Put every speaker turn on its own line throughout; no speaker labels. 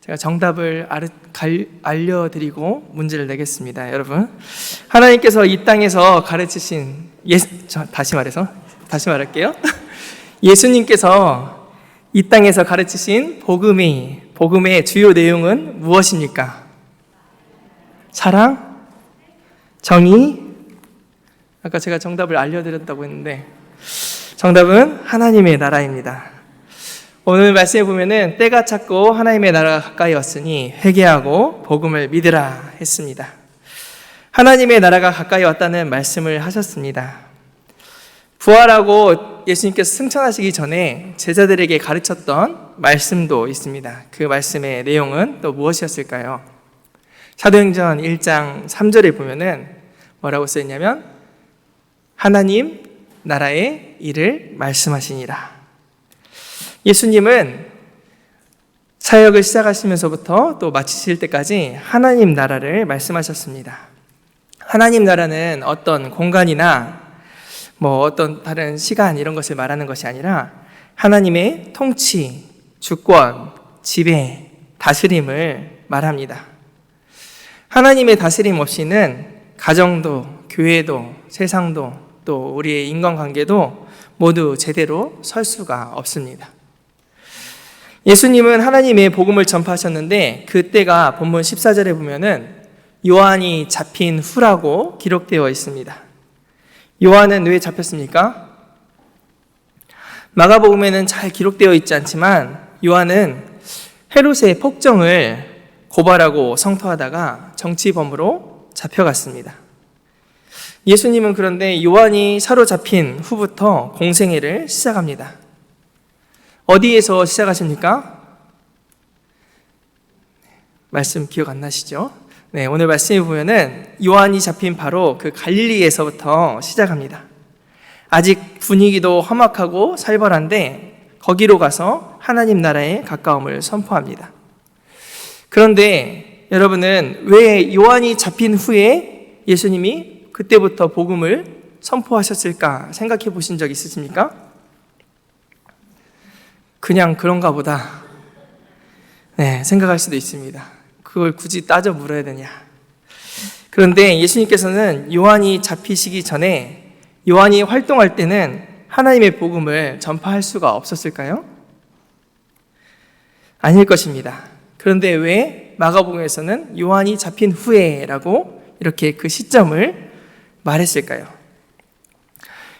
제가 정답을 알려드리고 문제를 내겠습니다. 여러분, 하나님께서 이 땅에서 가르치신 다시 말할게요. 예수님께서 이 땅에서 가르치신 복음의 주요 내용은 무엇입니까? 사랑, 정의. 아까 제가 정답을 알려드렸다고 했는데 정답은 하나님의 나라입니다. 오늘 말씀에 보면은 때가 찼고 하나님의 나라가 가까이 왔으니 회개하고 복음을 믿으라 했습니다. 하나님의 나라가 가까이 왔다는 말씀을 하셨습니다. 부활하고 예수님께서 승천하시기 전에 제자들에게 가르쳤던 말씀도 있습니다. 그 말씀의 내용은 또 무엇이었을까요? 사도행전 1장 3절에 보면은 뭐라고 써있냐면 하나님 나라의 일을 말씀하시니라. 예수님은 사역을 시작하시면서부터 또 마치실 때까지 하나님 나라를 말씀하셨습니다. 하나님 나라는 어떤 공간이나 어떤 다른 시간 이런 것을 말하는 것이 아니라 하나님의 통치, 주권, 지배, 다스림을 말합니다. 하나님의 다스림 없이는 가정도, 교회도, 세상도, 또 우리의 인간관계도 모두 제대로 설 수가 없습니다. 예수님은 하나님의 복음을 전파하셨는데 그때가 본문 14절에 보면은 요한이 잡힌 후라고 기록되어 있습니다. 요한은 왜 잡혔습니까? 마가복음에는 잘 기록되어 있지 않지만 요한은 헤롯의 폭정을 고발하고 성토하다가 정치범으로 잡혀갔습니다. 예수님은 그런데 요한이 사로잡힌 후부터 공생애를 시작합니다. 어디에서 시작하십니까? 말씀 기억 안 나시죠? 네, 오늘 말씀에 보면은 요한이 잡힌 바로 그 갈릴리에서부터 시작합니다. 아직 분위기도 험악하고 살벌한데 거기로 가서 하나님 나라의 가까움을 선포합니다. 그런데 여러분은 왜 요한이 잡힌 후에 예수님이 그때부터 복음을 선포하셨을까 생각해 보신 적 있으십니까? 그냥 그런가 보다. 네, 생각할 수도 있습니다. 그걸 굳이 따져 물어야 되냐. 그런데 예수님께서는 요한이 잡히시기 전에 요한이 활동할 때는 하나님의 복음을 전파할 수가 없었을까요? 아닐 것입니다. 그런데 왜 마가복음에서는 요한이 잡힌 후에라고 이렇게 그 시점을 말했을까요?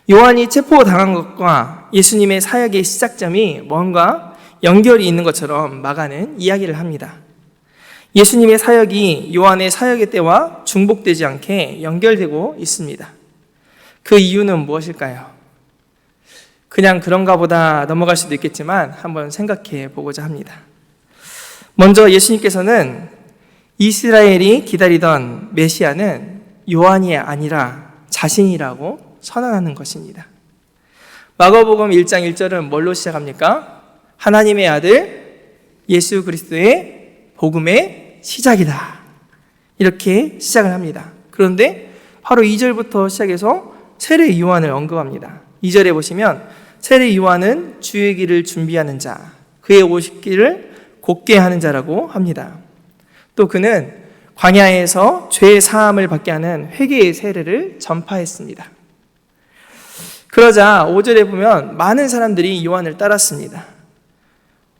요한이 체포당한 것과 예수님의 사역의 시작점이 뭔가 연결이 있는 것처럼 마가는 이야기를 합니다. 예수님의 사역이 요한의 사역의 때와 중복되지 않게 연결되고 있습니다. 그 이유는 무엇일까요? 그냥 그런가 보다 넘어갈 수도 있겠지만 한번 생각해 보고자 합니다. 먼저 예수님께서는 이스라엘이 기다리던 메시아는 요한이 아니라 자신이라고 선언하는 것입니다. 마가복음 1장 1절은 뭘로 시작합니까? 하나님의 아들 예수 그리스도의 복음의 시작이다. 이렇게 시작을 합니다. 그런데 바로 2절부터 시작해서 세례 요한을 언급합니다. 2절에 보시면 세례 요한은 주의 길을 준비하는 자, 그의 오시기를 곧게 하는 자라고 합니다. 또 그는 광야에서 죄 사함을 받게 하는 회개의 세례를 전파했습니다. 그러자 5절에 보면 많은 사람들이 요한을 따랐습니다.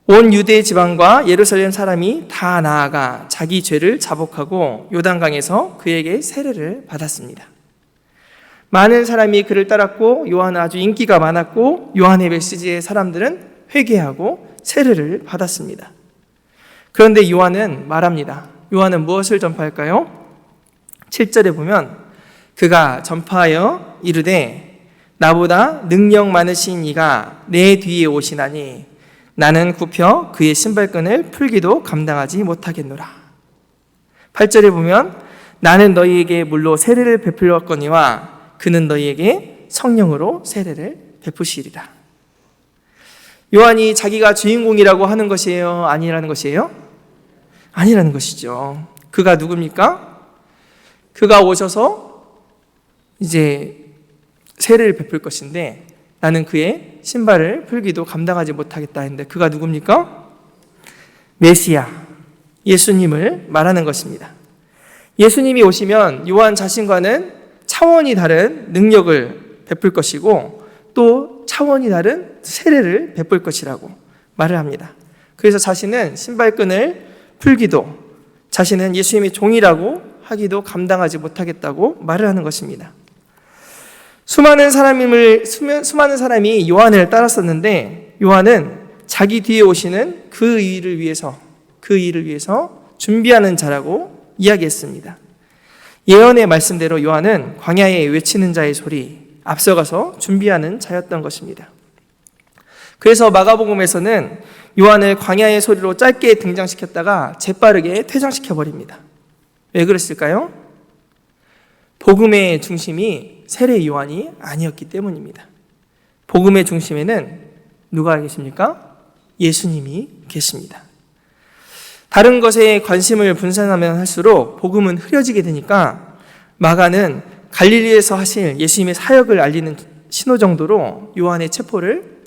온 유대 지방과 예루살렘 사람이 다 나아가 자기 죄를 자복하고 요단강에서 그에게 세례를 받았습니다. 많은 사람이 그를 따랐고 요한은 아주 인기가 많았고 요한의 메시지에 사람들은 회개하고 세례를 받았습니다. 그런데 요한은 말합니다. 요한은 무엇을 전파할까요? 7절에 보면 그가 전파하여 이르되 나보다 능력 많으신 이가 내 뒤에 오시나니 나는 굽혀 그의 신발끈을 풀기도 감당하지 못하겠노라. 8절에 보면 나는 너희에게 물로 세례를 베풀었거니와 그는 너희에게 성령으로 세례를 베푸시리라. 요한이 자기가 주인공이라고 하는 것이에요? 아니라는 것이에요? 아니라는 것이죠. 그가 누굽니까? 그가 오셔서 이제 세례를 베풀 것인데 나는 그의 신발을 풀기도 감당하지 못하겠다 했는데 그가 누굽니까? 메시아, 예수님을 말하는 것입니다. 예수님이 오시면 요한 자신과는 차원이 다른 능력을 베풀 것이고 또 차원이 다른 세례를 베풀 것이라고 말을 합니다. 그래서 자신은 신발끈을 풀기도, 자신은 예수님의 종이라고 하기도 감당하지 못하겠다고 말을 하는 것입니다. 수많은 사람이 요한을 따랐었는데 요한은 자기 뒤에 오시는 그 일을 위해서 준비하는 자라고 이야기했습니다. 예언의 말씀대로 요한은 광야에 외치는 자의 소리, 앞서가서 준비하는 자였던 것입니다. 그래서 마가복음에서는 요한을 광야의 소리로 짧게 등장시켰다가 재빠르게 퇴장시켜버립니다. 왜 그랬을까요? 복음의 중심이 세례 요한이 아니었기 때문입니다. 복음의 중심에는 누가 계십니까? 예수님이 계십니다. 다른 것에 관심을 분산하면 할수록 복음은 흐려지게 되니까 마가는 갈릴리에서 하실 예수님의 사역을 알리는 신호 정도로 요한의 체포를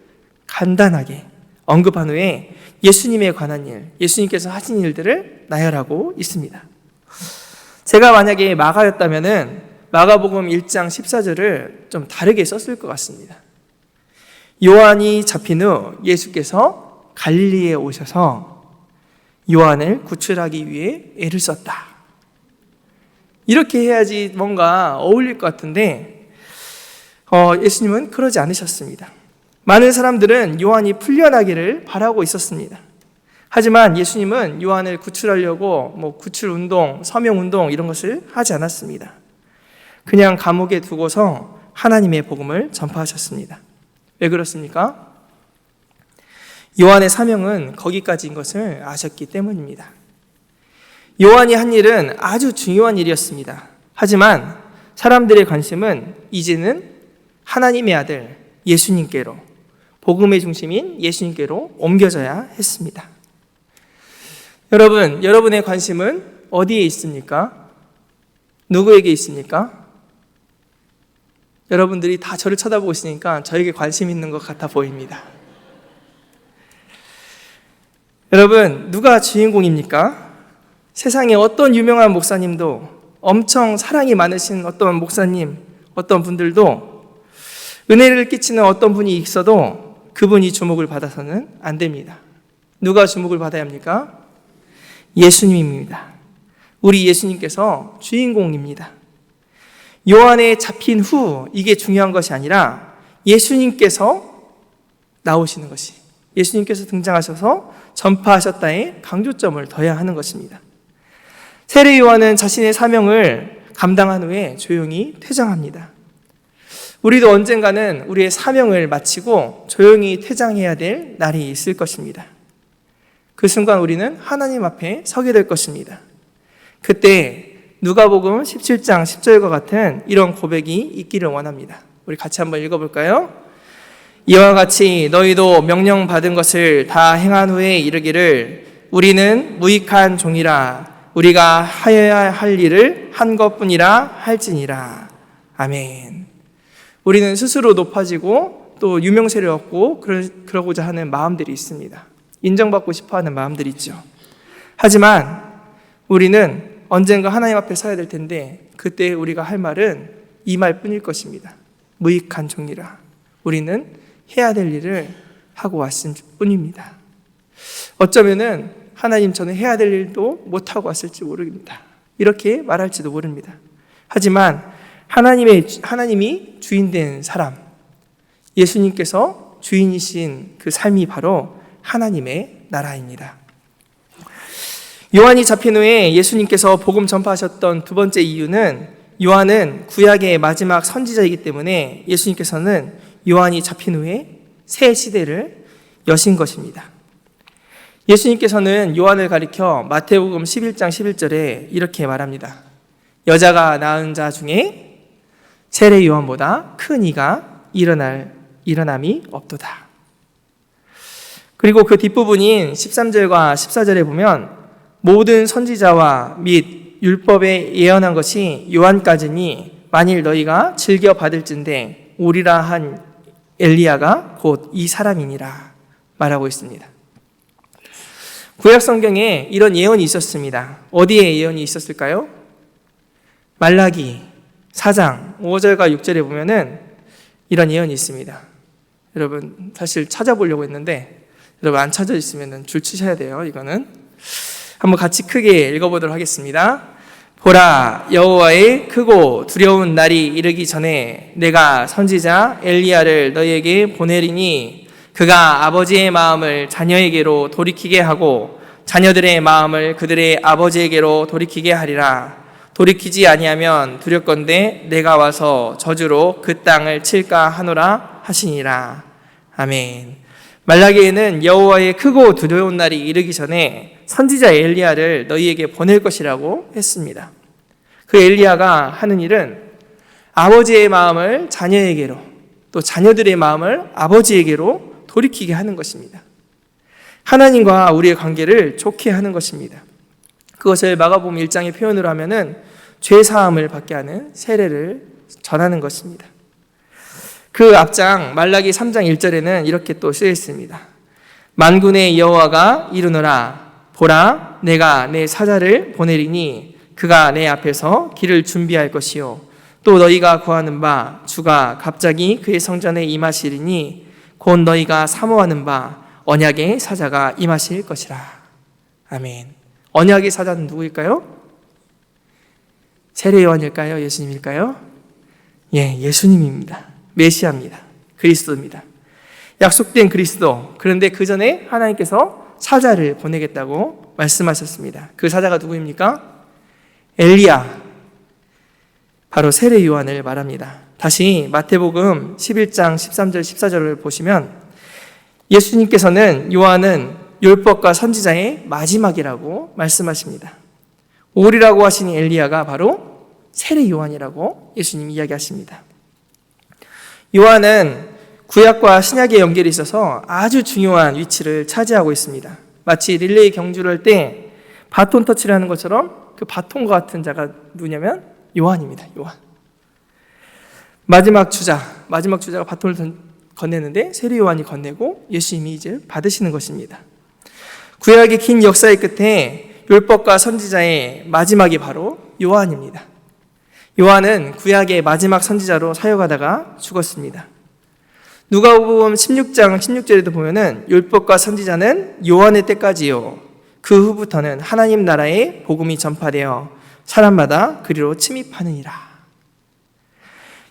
간단하게 언급한 후에 예수님에 관한 일, 예수님께서 하신 일들을 나열하고 있습니다. 제가 만약에 마가였다면 마가복음 1장 14절을 좀 다르게 썼을 것 같습니다. 요한이 잡힌 후 예수께서 갈릴리에 오셔서 요한을 구출하기 위해 애를 썼다. 이렇게 해야지 뭔가 어울릴 것 같은데 예수님은 그러지 않으셨습니다. 많은 사람들은 요한이 풀려나기를 바라고 있었습니다. 하지만 예수님은 요한을 구출하려고 구출운동, 서명운동 이런 것을 하지 않았습니다. 그냥 감옥에 두고서 하나님의 복음을 전파하셨습니다. 왜 그렇습니까? 요한의 사명은 거기까지인 것을 아셨기 때문입니다. 요한이 한 일은 아주 중요한 일이었습니다. 하지만 사람들의 관심은 이제는 하나님의 아들 예수님께로, 복음의 중심인 예수님께로 옮겨져야 했습니다. 여러분, 여러분의 관심은 어디에 있습니까? 누구에게 있습니까? 여러분들이 다 저를 쳐다보고 있으니까 저에게 관심 있는 것 같아 보입니다. 여러분, 누가 주인공입니까? 세상에 어떤 유명한 목사님도, 엄청 사랑이 많으신 어떤 목사님, 어떤 분들도 은혜를 끼치는 어떤 분이 있어도 그분이 주목을 받아서는 안 됩니다. 누가 주목을 받아야 합니까? 예수님입니다. 우리 예수님께서 주인공입니다. 요한에 잡힌 후 이게 중요한 것이 아니라 예수님께서 나오시는 것이, 예수님께서 등장하셔서 전파하셨다에 강조점을 둬야 하는 것입니다. 세례 요한은 자신의 사명을 감당한 후에 조용히 퇴장합니다. 우리도 언젠가는 우리의 사명을 마치고 조용히 퇴장해야 될 날이 있을 것입니다. 그 순간 우리는 하나님 앞에 서게 될 것입니다. 그때 누가복음 17장 10절과 같은 이런 고백이 있기를 원합니다. 우리 같이 한번 읽어볼까요? 이와 같이 너희도 명령받은 것을 다 행한 후에 이르기를 우리는 무익한 종이라 우리가 하여야 할 일을 한 것뿐이라 할지니라. 아멘. 우리는 스스로 높아지고 또 유명세를 얻고 그러고자 하는 마음들이 있습니다. 인정받고 싶어하는 마음들이 있죠. 하지만 우리는 언젠가 하나님 앞에 서야 될 텐데 그때 우리가 할 말은 이 말뿐일 것입니다. 무익한 종이라. 우리는 해야 될 일을 하고 왔을 뿐입니다. 어쩌면은 하나님, 저는 해야 될 일도 못하고 왔을지 모릅니다. 이렇게 말할지도 모릅니다. 하지만 하나님이 주인된 사람, 예수님께서 주인이신 그 삶이 바로 하나님의 나라입니다. 요한이 잡힌 후에 예수님께서 복음 전파하셨던 두 번째 이유는 요한은 구약의 마지막 선지자이기 때문에 예수님께서는 요한이 잡힌 후에 새 시대를 여신 것입니다. 예수님께서는 요한을 가리켜 마태복음 11장 11절에 이렇게 말합니다. 여자가 낳은 자 중에 세례 요한보다 큰 이가 일어남이 없도다. 그리고 그 뒷부분인 13절과 14절에 보면 모든 선지자와 및 율법에 예언한 것이 요한까지니 만일 너희가 즐겨 받을진대 오리라 한 엘리야가 곧 이 사람이니라 말하고 있습니다. 구약 성경에 이런 예언이 있었습니다. 어디에 예언이 있었을까요? 말라기 4장 5절과 6절에 보면은 이런 예언이 있습니다. 여러분 사실 찾아보려고 했는데 여러분 안 찾아 있으면 줄 치셔야 돼요. 이거는 한번 같이 크게 읽어보도록 하겠습니다. 보라, 여호와의 크고 두려운 날이 이르기 전에 내가 선지자 엘리야를 너희에게 보내리니 그가 아버지의 마음을 자녀에게로 돌이키게 하고 자녀들의 마음을 그들의 아버지에게로 돌이키게 하리라. 돌이키지 아니하면 두렵건대 내가 와서 저주로 그 땅을 칠까 하노라 하시니라. 아멘. 말라기에는 여호와의 크고 두려운 날이 이르기 전에 선지자 엘리야를 너희에게 보낼 것이라고 했습니다. 그 엘리야가 하는 일은 아버지의 마음을 자녀에게로 또 자녀들의 마음을 아버지에게로 돌이키게 하는 것입니다. 하나님과 우리의 관계를 좋게 하는 것입니다. 그것을 마가복음 1장의 표현으로 하면은 죄 사함을 받게 하는 세례를 전하는 것입니다. 그 앞장 말라기 3장 1절에는 이렇게 또 쓰여 있습니다. 만군의 여호와가 이르노라 보라 내가 내 사자를 보내리니 그가 내 앞에서 길을 준비할 것이요 또 너희가 구하는 바 주가 갑자기 그의 성전에 임하시리니 곧 너희가 사모하는 바 언약의 사자가 임하실 것이라. 아멘. 언약의 사자는 누구일까요? 세례 요한일까요? 예수님일까요? 예, 예수님입니다. 메시아입니다. 그리스도입니다. 약속된 그리스도. 그런데 그 전에 하나님께서 사자를 보내겠다고 말씀하셨습니다. 그 사자가 누구입니까? 엘리야. 바로 세례 요한을 말합니다. 다시 마태복음 11장 13절 14절을 보시면 예수님께서는 요한은 율법과 선지자의 마지막이라고 말씀하십니다. 오리라고 하시니 엘리야가 바로 세례 요한이라고 예수님이 이야기하십니다. 요한은 구약과 신약의 연결이 있어서 아주 중요한 위치를 차지하고 있습니다. 마치 릴레이 경주를 할 때 바톤 터치를 하는 것처럼 그 바톤과 같은 자가 누구냐면 요한입니다. 요한. 마지막 주자가 바톤을 건네는데 세례 요한이 건네고 예수님이 이제 받으시는 것입니다. 구약의 긴 역사의 끝에 율법과 선지자의 마지막이 바로 요한입니다. 요한은 구약의 마지막 선지자로 사역하다가 죽었습니다. 누가복음 16장 16절에도 보면은 율법과 선지자는 요한의 때까지요. 그 후부터는 하나님 나라의 복음이 전파되어 사람마다 그리로 침입하느니라.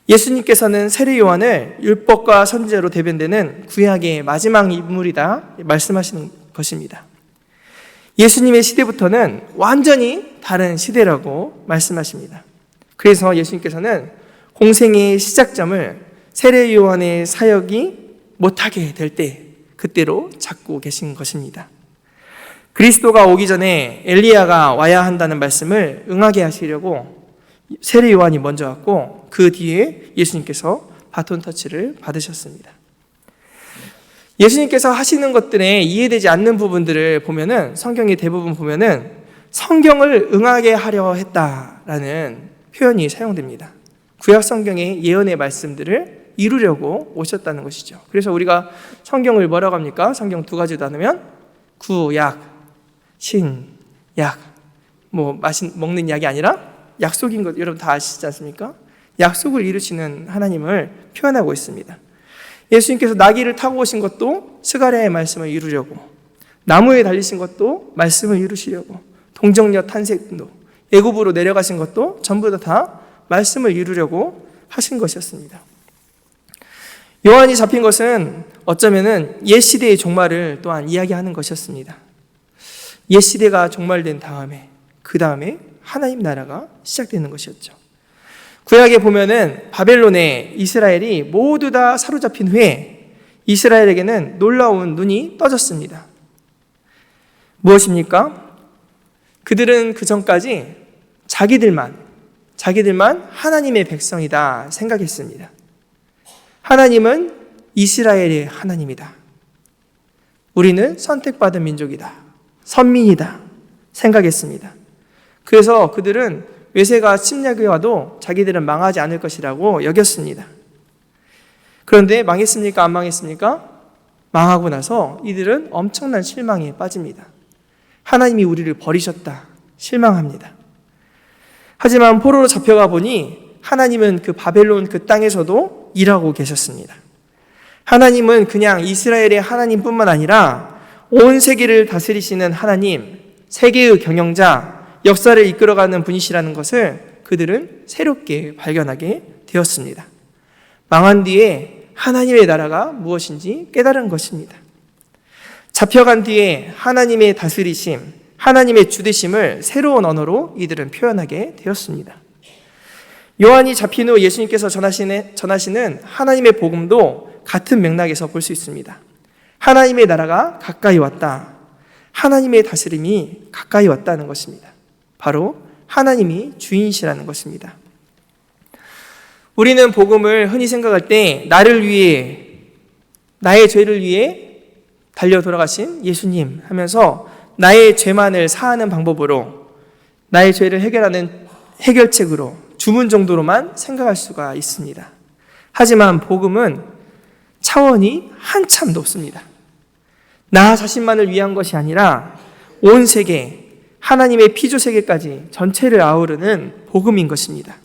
예수님께서는 세례 요한을 율법과 선지자로 대변되는 구약의 마지막 인물이다 말씀하시는 것입니다. 예수님의 시대부터는 완전히 다른 시대라고 말씀하십니다. 그래서 예수님께서는 공생의 시작점을 세례 요한의 사역이 못하게 될 때 그때로 잡고 계신 것입니다. 그리스도가 오기 전에 엘리야가 와야 한다는 말씀을 응하게 하시려고 세례 요한이 먼저 왔고 그 뒤에 예수님께서 바톤 터치를 받으셨습니다. 예수님께서 하시는 것들에 이해되지 않는 부분들을 보면은 성경의 대부분 보면은 성경을 응하게 하려 했다라는 표현이 사용됩니다. 구약 성경의 예언의 말씀들을 이루려고 오셨다는 것이죠. 그래서 우리가 성경을 뭐라고 합니까? 성경 두 가지 나누면 구약, 신약. 먹는 약이 아니라 약속인 것 여러분 다 아시지 않습니까? 약속을 이루시는 하나님을 표현하고 있습니다. 예수님께서 나귀를 타고 오신 것도 스가랴의 말씀을 이루려고, 나무에 달리신 것도 말씀을 이루시려고, 동정녀 탄생도, 애굽으로 내려가신 것도 전부 다 말씀을 이루려고 하신 것이었습니다. 요한이 잡힌 것은 어쩌면은 옛 시대의 종말을 또한 이야기하는 것이었습니다. 옛 시대가 종말된 다음에 그 다음에 하나님 나라가 시작되는 것이었죠. 구약에 보면은 바벨론에 이스라엘이 모두 다 사로잡힌 후에 이스라엘에게는 놀라운 눈이 떠졌습니다. 무엇입니까? 그들은 그 전까지 자기들만 하나님의 백성이다 생각했습니다. 하나님은 이스라엘의 하나님이다. 우리는 선택받은 민족이다. 선민이다 생각했습니다. 그래서 그들은 외세가 침략해 와도 자기들은 망하지 않을 것이라고 여겼습니다. 그런데 망했습니까? 안 망했습니까? 망하고 나서 이들은 엄청난 실망에 빠집니다. 하나님이 우리를 버리셨다. 실망합니다. 하지만 포로로 잡혀가 보니 하나님은 그 바벨론 그 땅에서도 일하고 계셨습니다. 하나님은 그냥 이스라엘의 하나님뿐만 아니라 온 세계를 다스리시는 하나님, 세계의 경영자, 역사를 이끌어가는 분이시라는 것을 그들은 새롭게 발견하게 되었습니다. 망한 뒤에 하나님의 나라가 무엇인지 깨달은 것입니다. 잡혀간 뒤에 하나님의 다스리심, 하나님의 주되심을 새로운 언어로 이들은 표현하게 되었습니다. 요한이 잡힌 후 예수님께서 전하시는 하나님의 복음도 같은 맥락에서 볼 수 있습니다. 하나님의 나라가 가까이 왔다. 하나님의 다스림이 가까이 왔다는 것입니다. 바로 하나님이 주인이시라는 것입니다. 우리는 복음을 흔히 생각할 때 나를 위해, 나의 죄를 위해 달려 돌아가신 예수님 하면서 나의 죄만을 사하는 방법으로, 나의 죄를 해결하는 해결책으로, 주문 정도로만 생각할 수가 있습니다. 하지만 복음은 차원이 한참 높습니다. 나 자신만을 위한 것이 아니라 온 세계, 하나님의 피조 세계까지 전체를 아우르는 복음인 것입니다.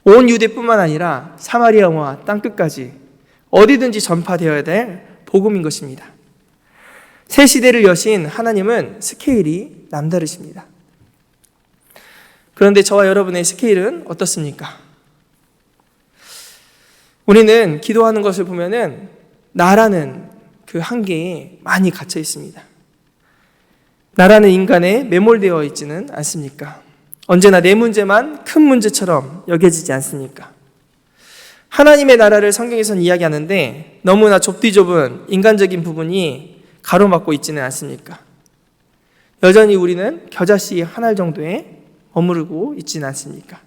온 유대뿐만 아니라 사마리아와 땅끝까지 어디든지 전파되어야 될 복음인 것입니다. 새 시대를 여신 하나님은 스케일이 남다르십니다. 그런데 저와 여러분의 스케일은 어떻습니까? 우리는 기도하는 것을 보면은 나라는 그 한계에 많이 갇혀 있습니다. 나라는 인간에 매몰되어 있지는 않습니까? 언제나 내 문제만 큰 문제처럼 여겨지지 않습니까? 하나님의 나라를 성경에서는 이야기하는데 너무나 좁디좁은 인간적인 부분이 가로막고 있지는 않습니까? 여전히 우리는 겨자씨 한 알 정도에 머무르고 있지는 않습니까?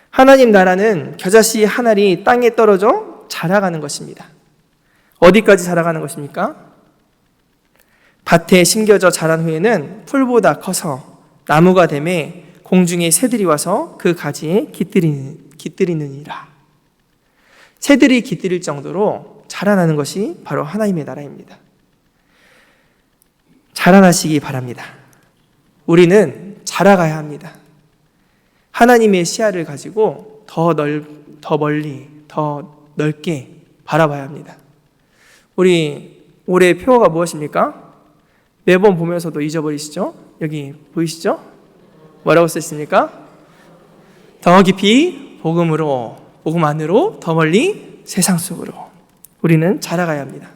하나님 나라는 겨자씨 한 알이 땅에 떨어져 자라가는 것입니다. 어디까지 자라가는 것입니까? 밭에 심겨져 자란 후에는 풀보다 커서 나무가 되매 공중에 새들이 와서 그 가지에 깃들이느니라. 새들이 깃들일 정도로 자라나는 것이 바로 하나님의 나라입니다. 자라나시기 바랍니다. 우리는 자라가야 합니다. 하나님의 시야를 가지고 더 멀리, 더 넓게 바라봐야 합니다. 우리 올해 표어가 무엇입니까? 매번 보면서도 잊어버리시죠? 여기 보이시죠? 뭐라고 쓰셨습니까? 더 깊이 복음으로, 복음 안으로, 더 멀리 세상 속으로. 우리는 자라가야 합니다.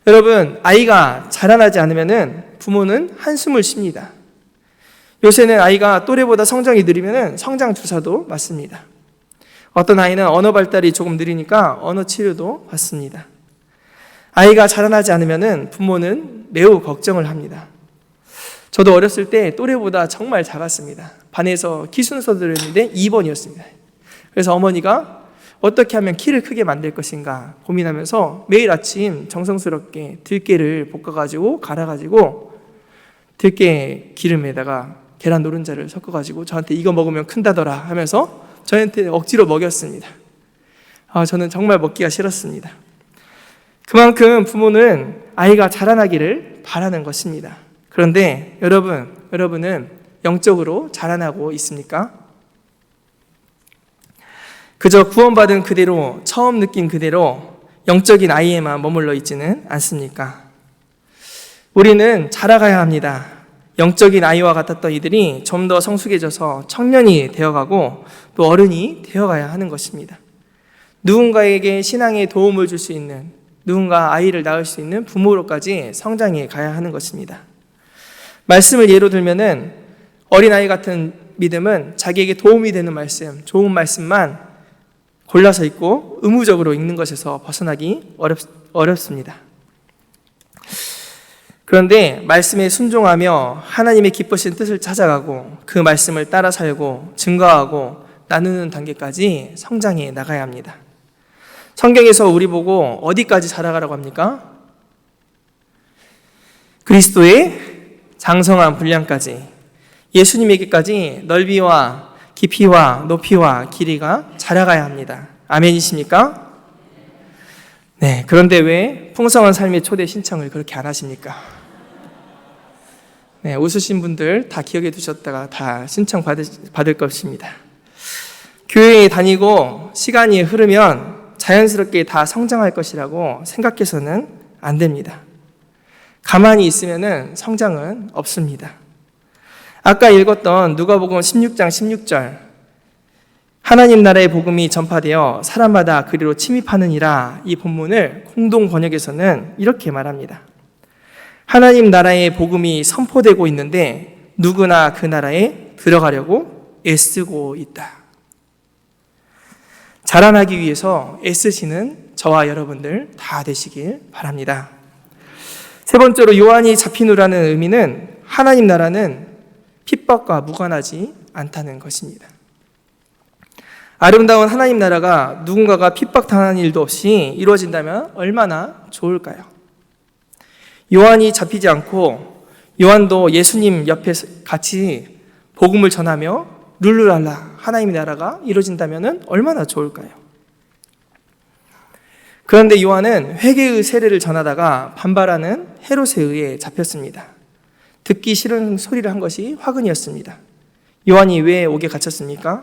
여러분, 아이가 자라나지 않으면 부모는 한숨을 쉽니다. 요새는 아이가 또래보다 성장이 느리면 성장 주사도 맞습니다. 어떤 아이는 언어 발달이 조금 느리니까 언어 치료도 받습니다. 아이가 자라나지 않으면 부모는 매우 걱정을 합니다. 저도 어렸을 때 또래보다 정말 작았습니다. 반에서 키 순서대로 했는데 2번이었습니다. 그래서 어머니가 어떻게 하면 키를 크게 만들 것인가 고민하면서 매일 아침 정성스럽게 들깨를 볶아가지고 갈아가지고 들깨 기름에다가 계란 노른자를 섞어가지고 저한테 이거 먹으면 큰다더라 하면서 저한테 억지로 먹였습니다. 저는 정말 먹기가 싫었습니다. 그만큼 부모는 아이가 자라나기를 바라는 것입니다. 그런데 여러분은 영적으로 자라나고 있습니까? 그저 구원받은 그대로, 처음 느낀 그대로 영적인 아이에만 머물러 있지는 않습니까? 우리는 자라가야 합니다. 영적인 아이와 같았던 이들이 좀 더 성숙해져서 청년이 되어가고 또 어른이 되어가야 하는 것입니다. 누군가에게 신앙에 도움을 줄 수 있는, 누군가 아이를 낳을 수 있는 부모로까지 성장해 가야 하는 것입니다. 말씀을 예로 들면은 어린아이 같은 믿음은 자기에게 도움이 되는 말씀, 좋은 말씀만 골라서 읽고 의무적으로 읽는 것에서 벗어나기 어렵습니다. 그런데 말씀에 순종하며 하나님의 기쁘신 뜻을 찾아가고 그 말씀을 따라 살고 증거하고 나누는 단계까지 성장해 나가야 합니다. 성경에서 우리 보고 어디까지 자라가라고 합니까? 그리스도의 장성한 분량까지, 예수님에게까지 넓이와 깊이와 높이와 길이가 자라가야 합니다. 아멘이십니까? 네, 그런데 왜 풍성한 삶의 초대 신청을 그렇게 안 하십니까? 웃으신 분들 다 기억해 두셨다가 다 신청 받을 것입니다. 교회에 다니고 시간이 흐르면 자연스럽게 다 성장할 것이라고 생각해서는 안 됩니다. 가만히 있으면 성장은 없습니다. 아까 읽었던 누가복음 16장 16절, 하나님 나라의 복음이 전파되어 사람마다 그리로 침입하느니라, 이 본문을 공동 번역에서는 이렇게 말합니다. 하나님 나라의 복음이 선포되고 있는데 누구나 그 나라에 들어가려고 애쓰고 있다. 자라나기 위해서 애쓰시는 저와 여러분들 다 되시길 바랍니다. 세 번째로 요한이 잡힌 후라는 의미는 하나님 나라는 핍박과 무관하지 않다는 것입니다. 아름다운 하나님 나라가 누군가가 핍박당하는 일도 없이 이루어진다면 얼마나 좋을까요? 요한이 잡히지 않고 요한도 예수님 옆에 같이 복음을 전하며 룰루랄라 하나님의 나라가 이루어진다면 얼마나 좋을까요? 그런데 요한은 회개의 세례를 전하다가 반발하는 헤롯에 의해 잡혔습니다. 듣기 싫은 소리를 한 것이 화근이었습니다. 요한이 왜 옥에 갇혔습니까?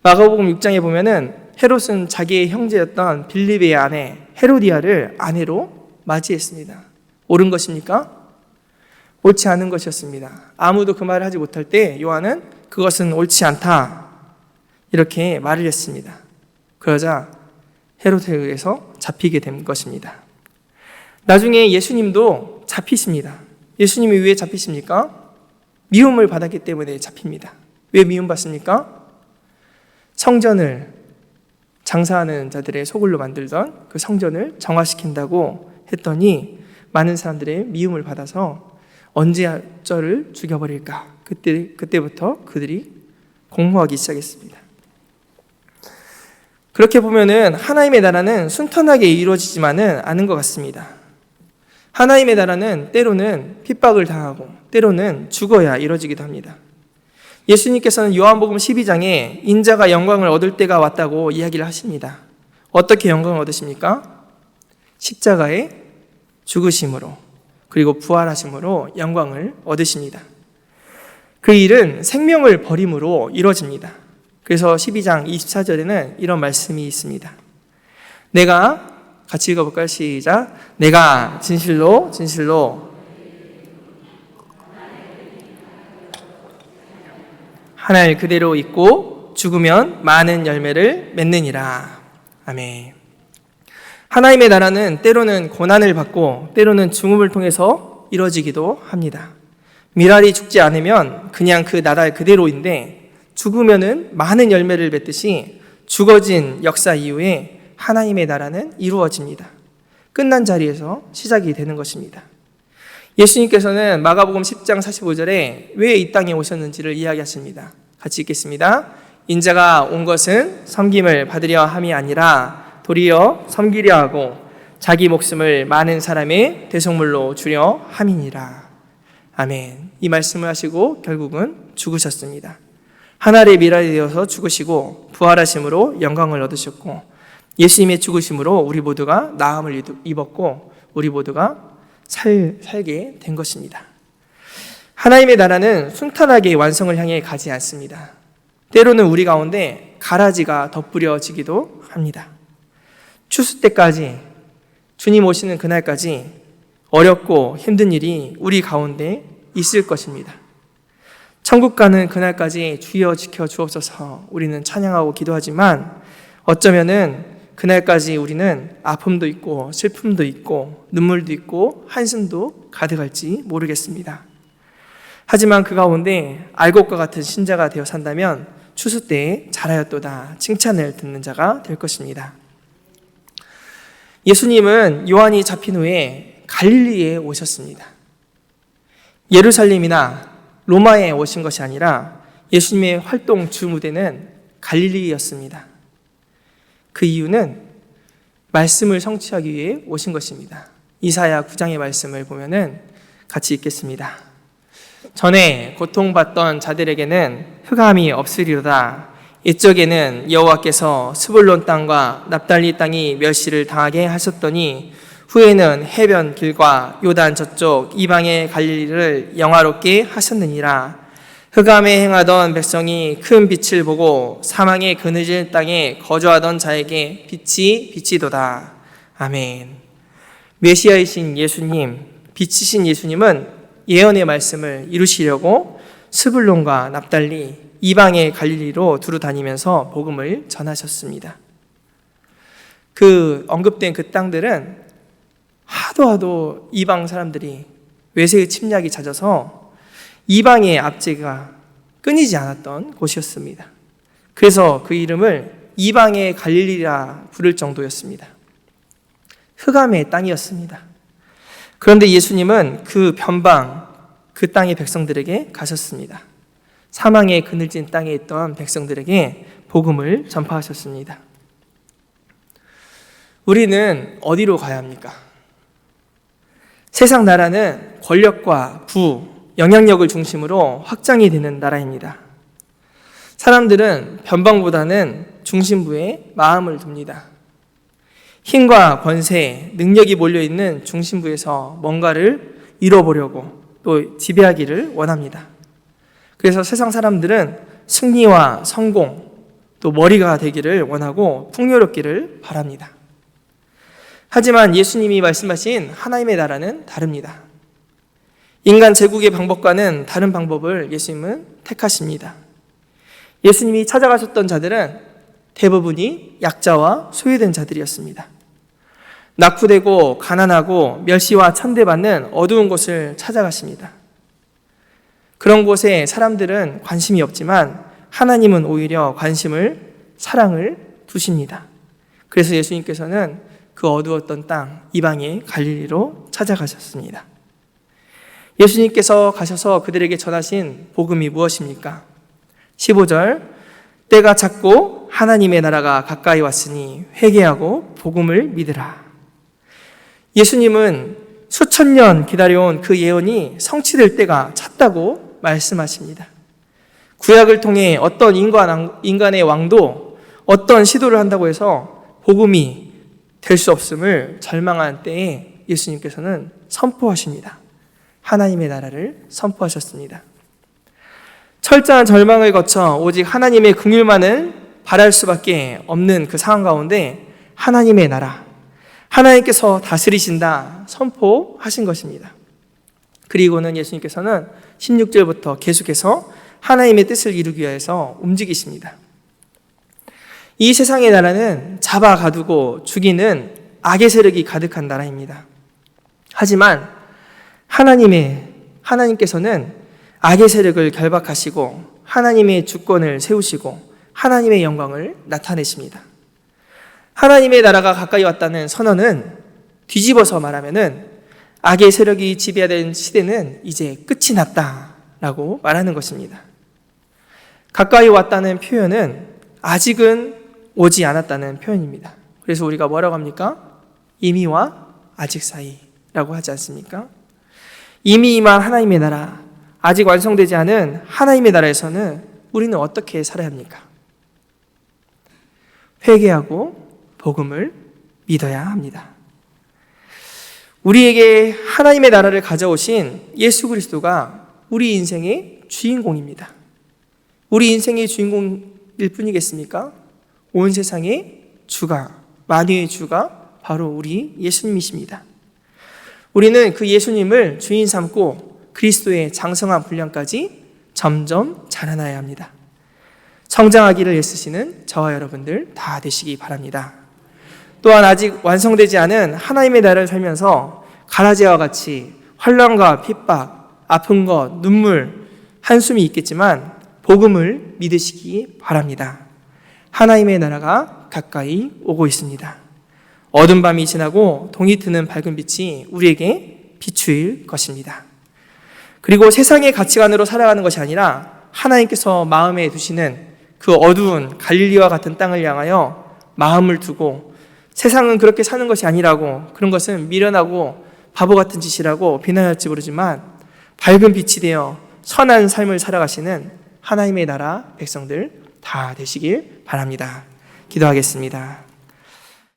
마가복음 6장에 보면은 헤롯은 자기의 형제였던 빌립의 아내 헤로디아를 아내로 맞이했습니다. 옳은 것입니까? 옳지 않은 것이었습니다. 아무도 그 말을 하지 못할 때 요한은 그것은 옳지 않다 이렇게 말을 했습니다. 그러자 헤롯에 의해서 잡히게 된 것입니다. 나중에 예수님도 잡히십니다. 예수님이 왜 잡히십니까? 미움을 받았기 때문에 잡힙니다. 왜 미움받습니까? 성전을 장사하는 자들의 소굴로 만들던 그 성전을 정화시킨다고 했더니 많은 사람들의 미움을 받아서 언제 저를 죽여버릴까? 그때부터 그들이 공모하기 시작했습니다. 그렇게 보면은 하나님의 나라는 순탄하게 이루어지지만은 않은 것 같습니다. 하나님의 나라는 때로는 핍박을 당하고 때로는 죽어야 이루어지기도 합니다. 예수님께서는 요한복음 12장에 인자가 영광을 얻을 때가 왔다고 이야기를 하십니다. 어떻게 영광을 얻으십니까? 십자가의 죽으심으로 그리고 부활하심으로 영광을 얻으십니다. 그 일은 생명을 버림으로 이루어집니다. 그래서 12장 24절에는 이런 말씀이 있습니다. 내가 같이 읽어볼까요? 시작. 내가 진실로 하나를 그대로 잊고 죽으면 많은 열매를 맺느니라. 아멘. 하나님의 나라는 때로는 고난을 받고 때로는 죽음을 통해서 이루어지기도 합니다. 미랄이 죽지 않으면 그냥 그 나라 그대로인데 죽으면은 많은 열매를 맺듯이 죽어진 역사 이후에 하나님의 나라는 이루어집니다. 끝난 자리에서 시작이 되는 것입니다. 예수님께서는 마가복음 10장 45절에 왜 이 땅에 오셨는지를 이야기하십니다. 같이 읽겠습니다. 인자가 온 것은 섬김을 받으려 함이 아니라 도리어 섬기려 하고 자기 목숨을 많은 사람의 대속물로 주려 함이니라. 아멘. 이 말씀을 하시고 결국은 죽으셨습니다. 하늘의 미랄이 되어서 죽으시고 부활하심으로 영광을 얻으셨고 예수님의 죽으심으로 우리 모두가 나음을 입었고 우리 모두가 살게 된 것입니다. 하나님의 나라는 순탄하게 완성을 향해 가지 않습니다. 때로는 우리 가운데 가라지가 덧부려지기도 합니다. 추수 때까지 주님 오시는 그날까지 어렵고 힘든 일이 우리 가운데 있을 것입니다. 천국 가는 그날까지 주여 지켜 주옵소서 우리는 찬양하고 기도하지만 어쩌면은 그날까지 우리는 아픔도 있고 슬픔도 있고 눈물도 있고 한숨도 가득할지 모르겠습니다. 하지만 그 가운데 알곡과 같은 신자가 되어 산다면 추수 때에 잘하였도다 칭찬을 듣는 자가 될 것입니다. 예수님은 요한이 잡힌 후에 갈릴리에 오셨습니다. 예루살렘이나 로마에 오신 것이 아니라 예수님의 활동 주무대는 갈릴리였습니다. 그 이유는 말씀을 성취하기 위해 오신 것입니다. 이사야 9장의 말씀을 보면은 같이 읽겠습니다. 전에 고통받던 자들에게는 흑암이 없으리로다. 이쪽에는 여호와께서 스불론 땅과 납달리 땅이 멸시를 당하게 하셨더니 후에는 해변 길과 요단 저쪽 이방의 갈릴리를 영화롭게 하셨느니라. 흑암에 행하던 백성이 큰 빛을 보고 사망의 그늘진 땅에 거주하던 자에게 빛이 비치도다. 아멘. 메시아이신 예수님, 빛이신 예수님은 예언의 말씀을 이루시려고 스불론과 납달리 이방의 갈릴리로 두루 다니면서 복음을 전하셨습니다. 그 언급된 그 땅들은 하도 이방 사람들이 외세의 침략이 잦아서 이방의 압제가 끊이지 않았던 곳이었습니다. 그래서 그 이름을 이방의 갈릴리라 부를 정도였습니다. 흑암의 땅이었습니다. 그런데 예수님은 그 변방, 그 땅의 백성들에게 가셨습니다. 사망의 그늘진 땅에 있던 백성들에게 복음을 전파하셨습니다. 우리는 어디로 가야 합니까? 세상 나라는 권력과 부, 영향력을 중심으로 확장이 되는 나라입니다. 사람들은 변방보다는 중심부에 마음을 둡니다. 힘과 권세, 능력이 몰려있는 중심부에서 뭔가를 이뤄보려고 또 지배하기를 원합니다. 그래서 세상 사람들은 승리와 성공, 또 머리가 되기를 원하고 풍요롭기를 바랍니다. 하지만 예수님이 말씀하신 하나님의 나라는 다릅니다. 인간 제국의 방법과는 다른 방법을 예수님은 택하십니다. 예수님이 찾아가셨던 자들은 대부분이 약자와 소외된 자들이었습니다. 낙후되고 가난하고 멸시와 천대받는 어두운 곳을 찾아가십니다. 그런 곳에 사람들은 관심이 없지만 하나님은 오히려 관심을, 사랑을 두십니다. 그래서 예수님께서는 그 어두웠던 땅 이방의 갈릴리로 찾아가셨습니다. 예수님께서 가셔서 그들에게 전하신 복음이 무엇입니까? 15절, 때가 찼고 하나님의 나라가 가까이 왔으니 회개하고 복음을 믿으라. 예수님은 수천 년 기다려온 그 예언이 성취될 때가 찼다고 말씀하십니다. 구약을 통해 어떤 인간의 왕도 어떤 시도를 한다고 해서 복음이 될 수 없음을 절망한 때에 예수님께서는 선포하십니다. 하나님의 나라를 선포하셨습니다. 철저한 절망을 거쳐 오직 하나님의 긍휼만을 바랄 수밖에 없는 그 상황 가운데 하나님의 나라, 하나님께서 다스리신다 선포하신 것입니다. 그리고는 예수님께서는 16절부터 계속해서 하나님의 뜻을 이루기 위해서 움직이십니다. 이 세상의 나라는 잡아 가두고 죽이는 악의 세력이 가득한 나라입니다. 하지만 하나님께서는 악의 세력을 결박하시고 하나님의 주권을 세우시고 하나님의 영광을 나타내십니다. 하나님의 나라가 가까이 왔다는 선언은 뒤집어서 말하면은 악의 세력이 지배하던 시대는 이제 끝이 났다라고 말하는 것입니다. 가까이 왔다는 표현은 아직은 오지 않았다는 표현입니다. 그래서 우리가 뭐라고 합니까? 이미와 아직 사이라고 하지 않습니까? 이미 임한 하나님의 나라, 아직 완성되지 않은 하나님의 나라에서는 우리는 어떻게 살아야 합니까? 회개하고 복음을 믿어야 합니다. 우리에게 하나님의 나라를 가져오신 예수 그리스도가 우리 인생의 주인공입니다. 우리 인생의 주인공일 뿐이겠습니까? 온 세상의 주가, 만유의 주가 바로 우리 예수님이십니다. 우리는 그 예수님을 주인 삼고 그리스도의 장성한 분량까지 점점 자라나야 합니다. 성장하기를 애쓰시는 저와 여러분들 다 되시기 바랍니다. 또한 아직 완성되지 않은 하나님의 나라를 살면서 가라지와 같이 환난과 핍박, 아픈 것, 눈물, 한숨이 있겠지만 복음을 믿으시기 바랍니다. 하나님의 나라가 가까이 오고 있습니다. 어두운 밤이 지나고 동이 트는 밝은 빛이 우리에게 비추일 것입니다. 그리고 세상의 가치관으로 살아가는 것이 아니라 하나님께서 마음에 두시는 그 어두운 갈릴리와 같은 땅을 향하여 마음을 두고 세상은 그렇게 사는 것이 아니라고, 그런 것은 미련하고 바보 같은 짓이라고 비난할지 모르지만 밝은 빛이 되어 선한 삶을 살아가시는 하나님의 나라 백성들 다 되시길 바랍니다. 기도하겠습니다.